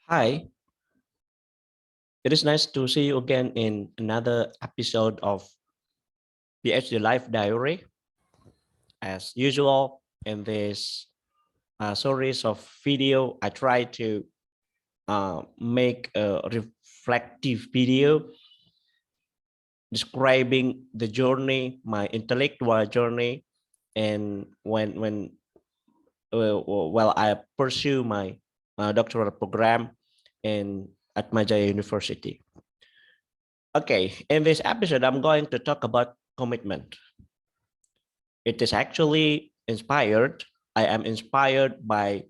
Hi, it is nice to see you again in another episode of PhD Life Diary. As usual, in this series of video, I try to make a reflective video describing the journey, my intellectual journey, and while I pursue my doctoral program in at Majaya University. Okay, in this episode, I'm going to talk about commitment. It is actually inspired. I am inspired by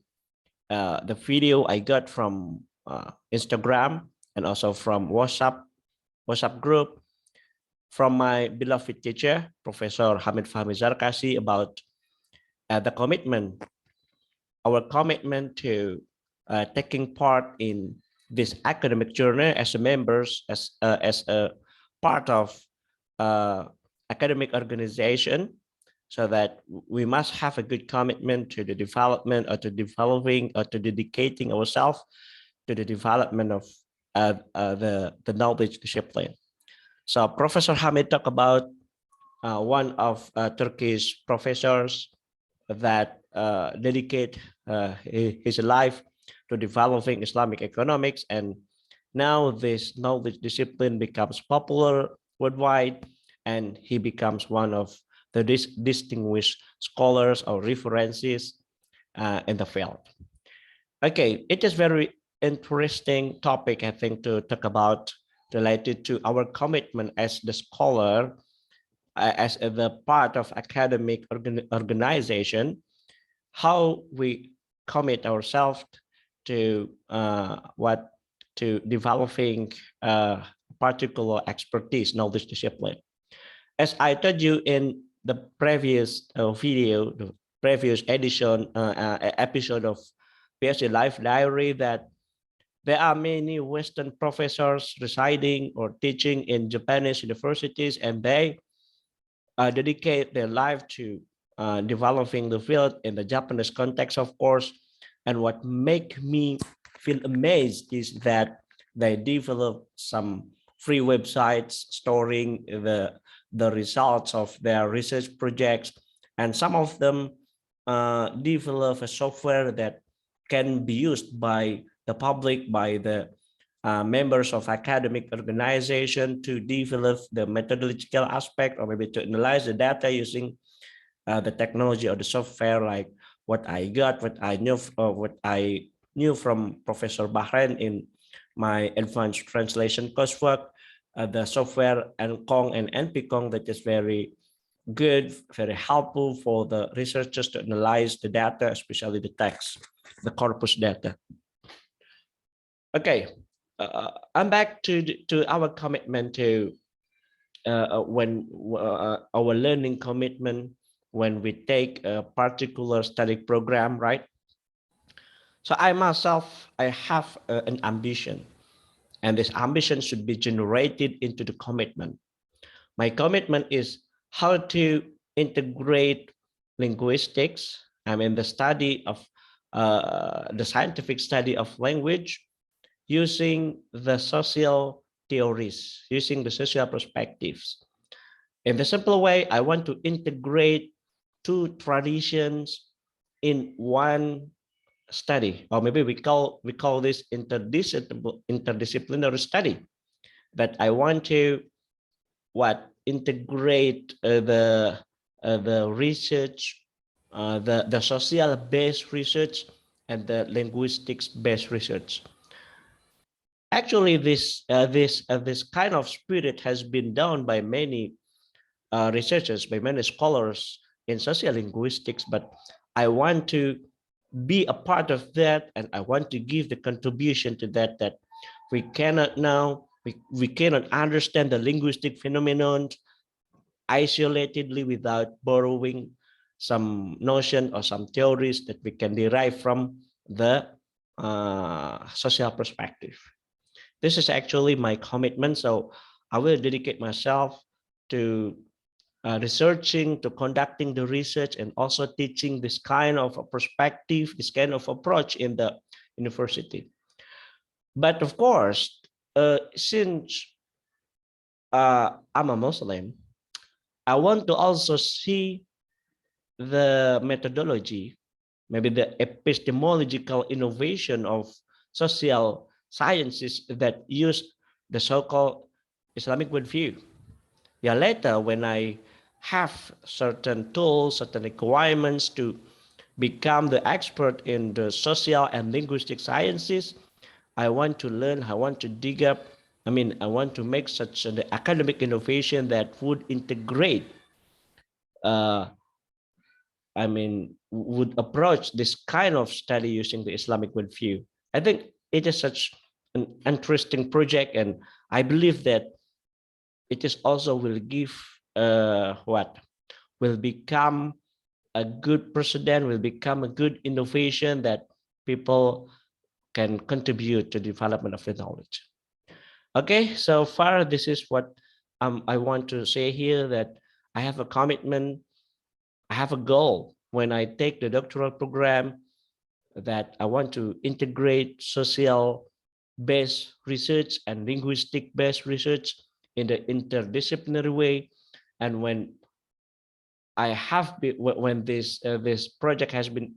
the video I got from Instagram and also from WhatsApp group from my beloved teacher, Professor Hamid Fahmi Zarkasi, about the commitment, our commitment to taking part in this academic journey as a members, as a part of academic organization, so that we must have a good commitment to the development or to developing or to dedicating ourselves to the development of the knowledge discipline. So Professor Hamid talked about one of Turkish professors that dedicate his life to developing Islamic economics, and now this knowledge discipline becomes popular worldwide, and he becomes one of the distinguished scholars or references in the field. Okay, it is very interesting topic, I think, to talk about related to our commitment as the scholar, as the part of academic organization, how we commit ourselves to to developing particular expertise, knowledge discipline. As I told you in the previous video, the previous edition episode of PhD Life Diary, that there are many Western professors residing or teaching in Japanese universities, and they dedicate their life to developing the field in the Japanese context, of course. And what make me feel amazed is that they develop some free websites storing the results of their research projects, and some of them develop a software that can be used by the public, by the members of academic organization, to develop the methodological aspect, or maybe to analyze the data using the technology or the software, like what I knew from Professor Bahrain in my advanced translation coursework, the software NCONG and NPCONG, that is very good, very helpful for the researchers to analyze the data, especially the text, the corpus data. Okay, I'm back to our commitment to our learning commitment when we take a particular study program, right? So I myself, I have an ambition, and this ambition should be generated into the commitment. My commitment is how to integrate linguistics, I mean the study of the scientific study of language, using the social theories, using the social perspectives. In the simple way, I want to integrate two traditions in one study, or maybe we call this interdisciplinary study. That I want to integrate the research, the social based research, and the linguistics based research. Actually, this kind of spirit has been done by many researchers, by many scholars in social linguistics, but I want to be a part of that, and I want to give the contribution to that. That we cannot now, we cannot understand the linguistic phenomenon isolatedly without borrowing some notion or some theories that we can derive from the social perspective. This is actually my commitment. So I will dedicate myself to researching, to conducting the research, and also teaching this kind of a perspective, this kind of approach in the university. But of course, since I'm a Muslim, I want to also see the methodology, maybe the epistemological innovation of social sciences that use the so-called Islamic worldview. Yeah, later when I have certain tools, certain requirements to become the expert in the social and linguistic sciences, I want to learn, I want to dig up, I want to make such an academic innovation that would integrate, uh, would approach this kind of study using the Islamic worldview. I think it is such an interesting project, and I believe that it is also will give what will become a good precedent, will become a good innovation that people can contribute to the development of the knowledge. Okay, so far this is what I want to say here, that I have a commitment, I have a goal when I take the doctoral program, that I want to integrate social based research and linguistic based research in the interdisciplinary way. And when I have been, when this project has been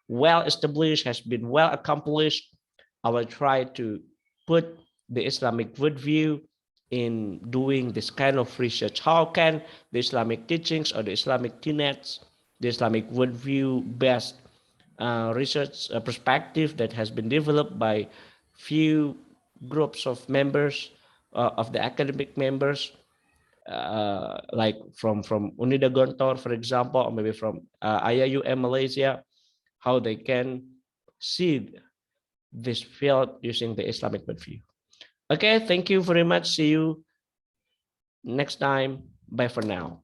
well established, has been well accomplished, I will try to put the Islamic worldview in doing this kind of research. How can the Islamic teachings or the Islamic tenets, the Islamic worldview based research perspective that has been developed by few groups of members, of the academic members, like from Unida Gontor, for example, or maybe from IIUM Malaysia, how they can see this field using the Islamic worldview. Okay, thank you very much. See you next time. Bye for now.